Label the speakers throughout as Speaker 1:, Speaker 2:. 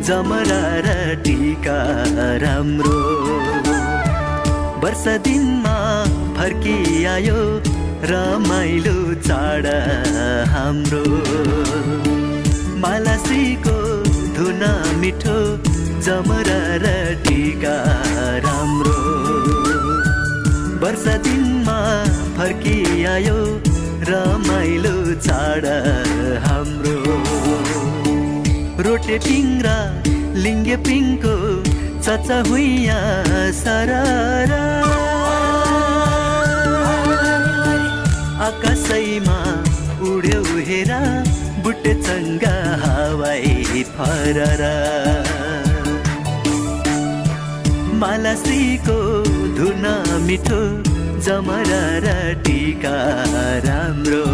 Speaker 1: जमरा र टीका राम्रो वर्ष दिनमा फर्किआयो रमाइलो चाड हाम्रो मालाश्रीको धुन मिठो जमरा र टीका राम्रो वर्ष दिनमा फर्किआयो रमाइलो चाड हाम्रो रोटे पिङ्रा लिङ्गे पिङको चचा हुइया सररा आकाशैमा उड्यो हेरा बुट्टे चङ्गा हवाई फररा मालाश्रीको धुन मिठो जमरा र टीका राम्रो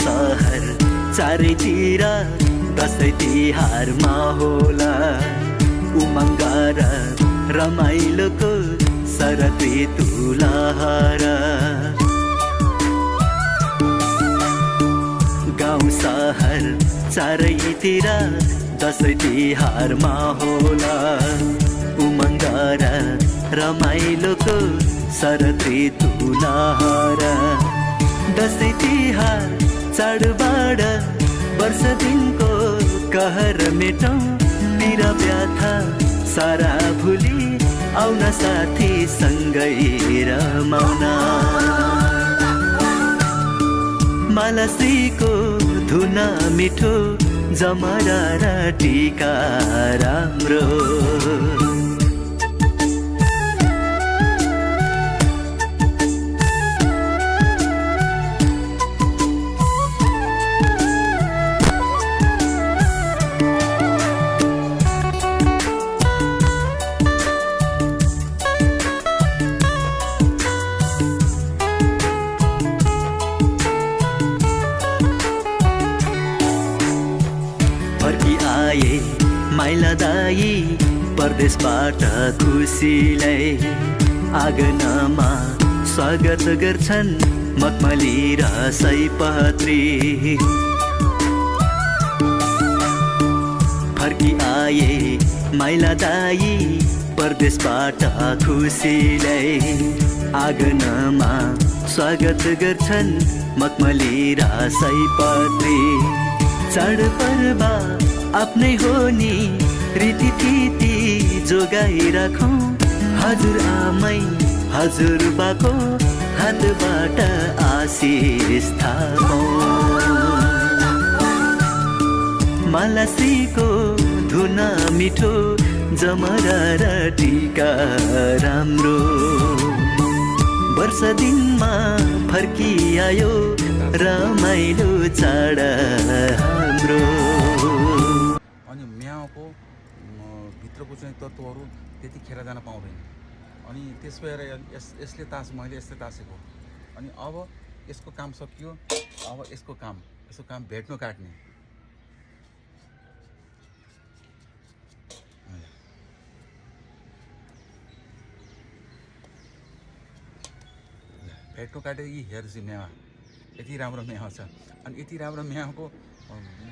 Speaker 1: सहर चारैतिर दसैँ तिहारमा होला उमङ्ग र रमाइलोको शरद ऋतु लहर गाउँ सहर चारैतिर दसैँ तिहारमा होला उमङ्ग र रमाइलोको शरद ऋतु लहर दसैँ तिहार चाडबाड वर्ष दिनको कहर मेटौँ पिर व्यथा सारा भुली आउन साथी सँगै रमाउन मालाश्रीको धुन मिठो जमरा र टीका राम्रो आए माइला दाई परदेशबाट खुसीलाई आँगनमा स्वागत गर्छन् मखमली र सयपत्री फर्की आए माइला दाई परदेशबाट खुसीलाई आँगनमा स्वागत गर्छन् मखमली र सयपत्री चाडपर्व आफ्नै हो नि रीतिथिति जोगाइराखौँ हजुर आमै हजुरबाको हातबाट आशिष थापौँ मालाश्रीको धुन मिठो जमरा र टीका राम्रो वर्ष दिनमा फर्किआयो रमाइलो चाड हाम्रो
Speaker 2: अनि म्याउको भित्रको चाहिँ तत्त्वहरू त्यति खेर जान पाउँदैन अनि त्यस भएर यसले मैले यसले तासेको अनि अब यसको काम सकियो अब यसको काम भेट्नु काट्ने भेट्नु काटे यी हेर्छु मेवा यति राम्रो मेवा छ अनि यति राम्रो मेवाको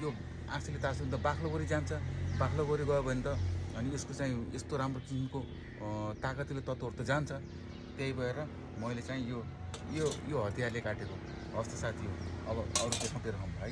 Speaker 2: यो आँखले तार्छ भने त बाख्लोगोरी जान्छ बाख्लोगोरी गयो भने त अनि यसको चाहिँ यस्तो राम्रो किसिमको ताकतिलो तत्त्वहरू त जान्छ त्यही भएर मैले चाहिँ यो हतियारले काटेको हस्त साथी हो अब अरू देखाउँदै रहौँ है।